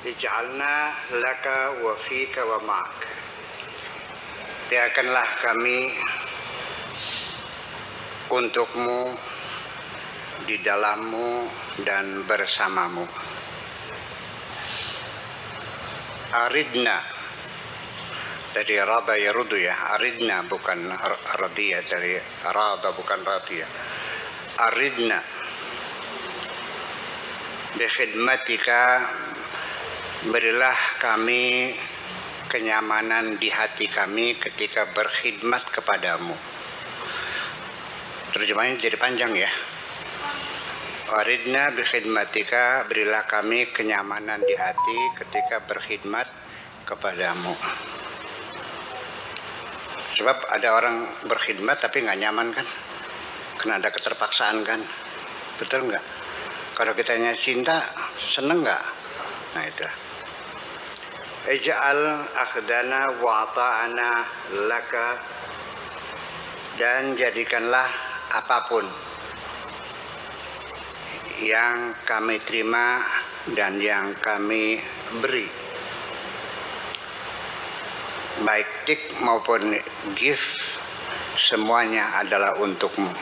ij'alna laka wa fika wa ma'ak. Biarkanlah kami untukmu, di dalammu dan bersamamu. Aridna dari rada yarudu ya, aridna bukan radiyah, dari rada bukan radiyah. Aridna bi khidmatika, berilah kami kenyamanan di hati kami ketika berkhidmat kepadamu. Terjemahnya jadi panjang ya. Aridna bi khidmatika, berilah kami kenyamanan di hati ketika berkhidmat kepadamu. Sebab ada orang berkhidmat tapi nggak nyaman kan, karena ada keterpaksaan kan, betul nggak? Kalau kitanya cinta, seneng nggak? Nah itu. Ij'al akhdana wa ata'ana laka, dan jadikanlah apapun yang kami terima dan yang kami beri, baik tik maupun gift, semuanya adalah untukmu.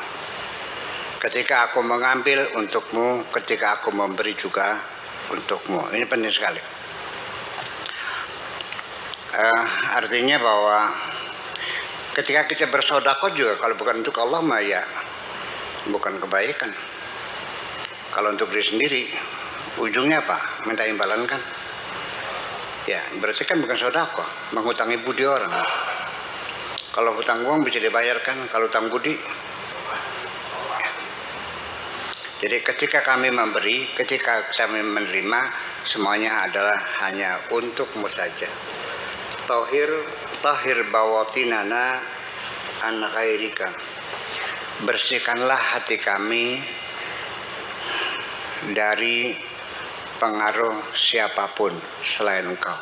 Ketika aku mengambil untukmu, ketika aku memberi juga untukmu. Ini penting sekali. Artinya bahwa ketika kita bersedekah juga, kalau bukan untuk Allah mah ya bukan kebaikan. Kalau untuk diri sendiri, ujungnya apa? Minta imbalan kan? Ya, berarti kan bukan sedekah, menghutangi budi orang. Kalau hutang uang bisa dibayarkan, kalau hutang budi. Jadi ketika kami memberi, ketika kami menerima, semuanya adalah hanya untukmu saja. Tahir bawatinana an ghairika, bersihkanlah hati kami dari pengaruh siapapun selain Engkau.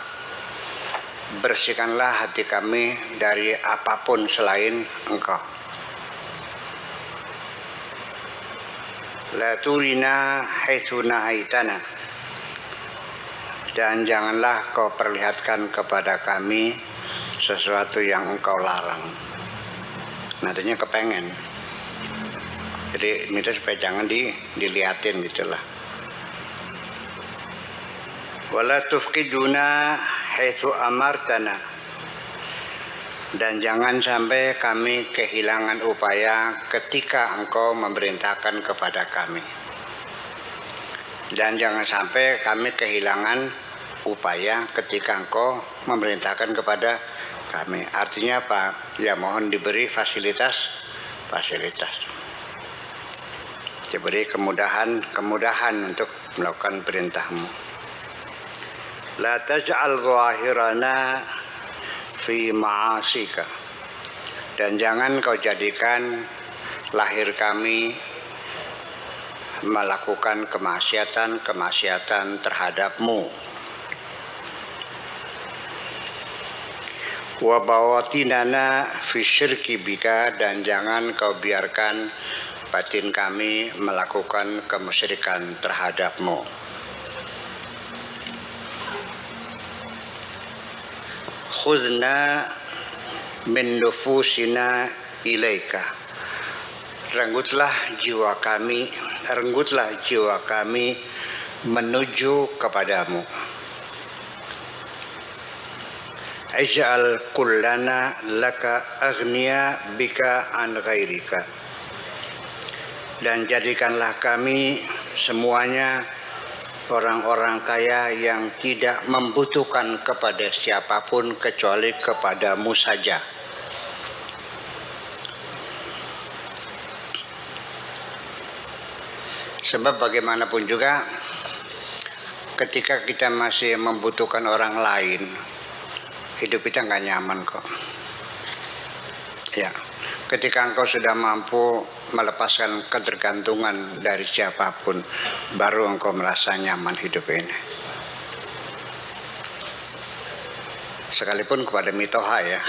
Bersihkanlah hati kami dari apapun selain Engkau. La turina haitsu nahaitana, dan janganlah kau perlihatkan kepada kami sesuatu yang Engkau larang. Nantinya kepengen. Jadi minta supaya jangan dilihatin gitulah. Wala tufqiduna haitsu amartana, dan jangan sampai kami kehilangan upaya ketika Engkau memerintahkan kepada kami. Dan jangan sampai kami kehilangan upaya ketika Engkau memerintahkan kepada kami. Artinya apa? Ya mohon diberi fasilitas. Diberi kemudahan untuk melakukan perintahmu. La taj'al zahirana fi ma'asika, dan jangan kau jadikan lahir kami melakukan kemaksiatan terhadapmu. Wa bawatinana fi syirki bika, dan jangan kau biarkan batin kami melakukan kemusyrikan terhadapmu. Khudna min nufusina ilaika, renggutlah jiwa kami menuju kepadamu. Ij'al kullana laka aghniya bika an ghairika, dan jadikanlah kami semuanya orang-orang kaya yang tidak membutuhkan kepada siapapun kecuali kepadamu saja. Sebab bagaimanapun juga ketika kita masih membutuhkan orang lain, hidup kita nggak nyaman kok. Ya, ketika engkau sudah mampu melepaskan ketergantungan dari siapapun, baru engkau merasa nyaman hidup ini. Sekalipun kepada mitoha ya.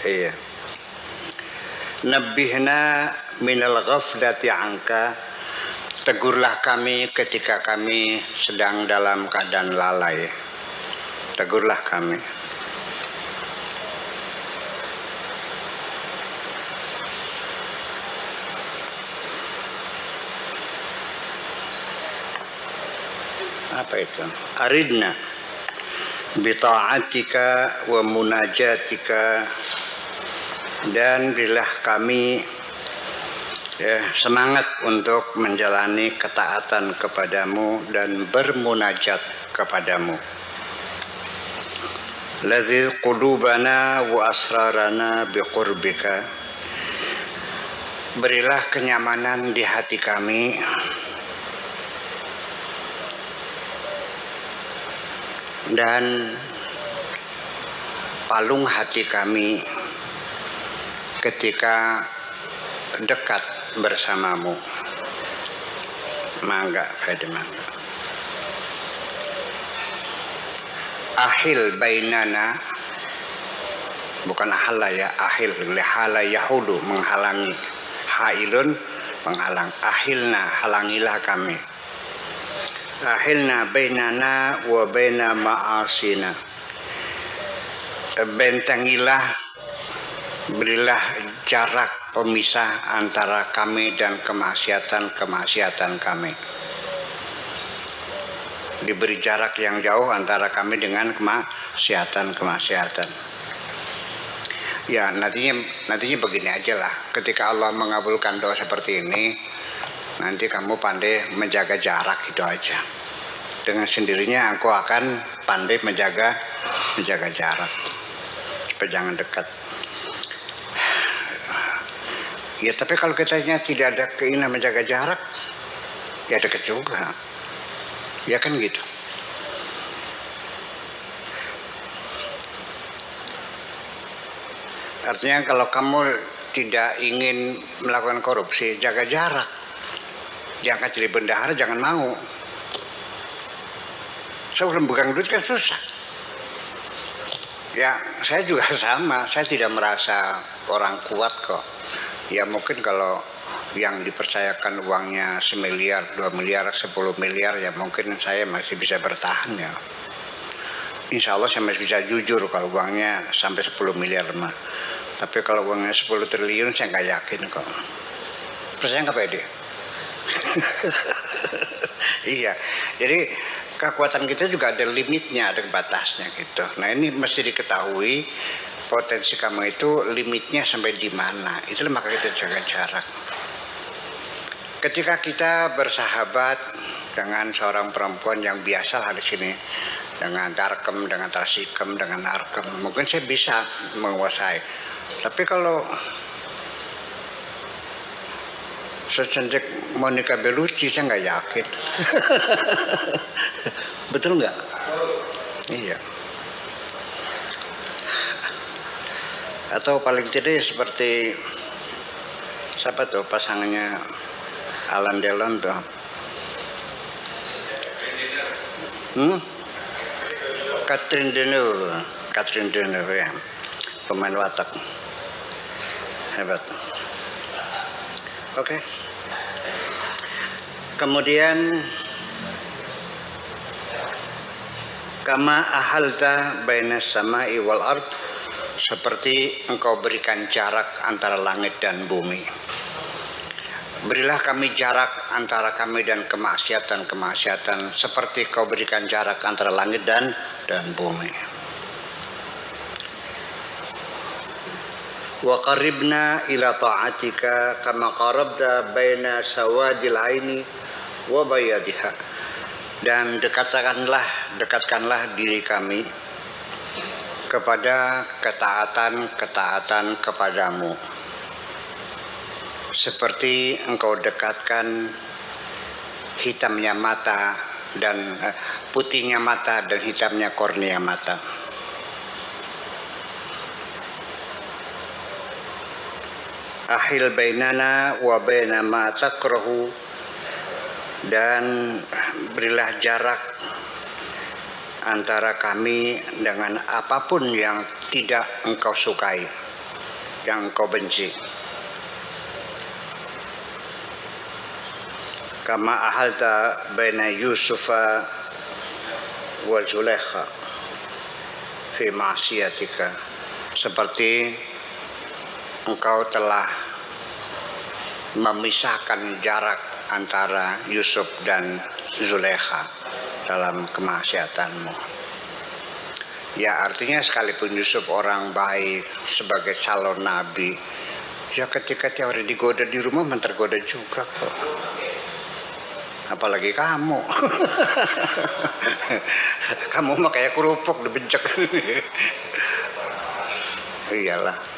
Iya. Nabbihna minal ghaflati anka, Tegurlah kami ketika kami sedang dalam keadaan lalai. Tegurlah kami. Apa itu? Aridna bita'atika wa munajatika, dan berilah kami semangat untuk menjalani ketaatan kepadamu dan bermunajat kepadamu. Ladzi qulubana wa asrarana biqurbika, berilah kenyamanan di hati kami dan palung hati kami ketika dekat bersamamu. Mangga, mangga. Ahil bainana, bukan ahala ya, ahil, lihala yahulu, menghalangi, hailun, menghalang, ahilna, halangilah kami. Ahilna bainana wa baina ma'asina, bentengilah, berilah jarak pemisah antara kami dan kemaksiatan kami. Diberi jarak yang jauh antara kami dengan kemaksiatan. Ya, nantinya begini aja lah. Ketika Allah mengabulkan doa seperti ini, nanti kamu pandai menjaga jarak, itu aja. Dengan sendirinya aku akan pandai menjaga jarak. Supaya jangan dekat. Ya, tapi kalau kitanya tidak ada keinginan menjaga jarak, ya dekat juga. Ya kan gitu. Artinya kalau kamu tidak ingin melakukan korupsi, jaga jarak. Jangan jadi bendahara, jangan mau. Saya belum pegang duit kan susah. Ya, saya juga sama. Saya tidak merasa orang kuat kok. Ya mungkin kalau yang dipercayakan uangnya 1 miliar, 2 miliar, 10 miliar, ya mungkin saya masih bisa bertahan ya. Insya Allah saya masih bisa jujur kalau uangnya sampai 10 miliar mah. Tapi kalau uangnya 10 triliun saya nggak yakin kok. Percaya nggak pede? Iya, jadi kekuatan kita juga ada limitnya, ada batasnya gitu. Nah ini mesti diketahui potensi kamu itu limitnya sampai di mana. Itulah maka kita jaga jarak. Ketika kita bersahabat dengan seorang perempuan yang biasa lah di sini, dengan tarkem, dengan tarsikem, dengan narkem, mungkin saya bisa menguasai. Tapi kalau secantik Monica Bellucci saya nggak yakin. Betul nggak? Iya. Atau paling tidak seperti siapa tuh pasangannya Alan Delon tuh? Catherine Deneuve ya, pemain watak hebat. Oke. Kemudian kama ahalta bainas sama'i wal ard, seperti engkau berikan jarak antara langit dan bumi. Berilah kami jarak antara kami dan kemaksiatan seperti kau berikan jarak antara langit dan bumi. Wa qaribna ila ta'atika kama qarabta baina sawadil aini wa bayadiha, dan dekatkanlah diri kami kepada ketaatan kepadamu seperti engkau dekatkan hitamnya mata dan putihnya mata dan hitamnya kornea mata. Ahil bainana wa baina ma takrahu, dan berilah jarak antara kami dengan apapun yang tidak engkau sukai, yang engkau benci. kama ahalta baina Yusufa wa Zulaikha fi ma'siyatika, seperti engkau telah memisahkan jarak antara Yusuf dan Zulaikha dalam kemaksiatanmu. Ya, artinya sekalipun Yusuf orang baik sebagai calon nabi, ya ketika teori digoda di rumah tergoda juga kok. Apalagi kamu. Kamu mah kayak kerupuk dibencek. Iyalah.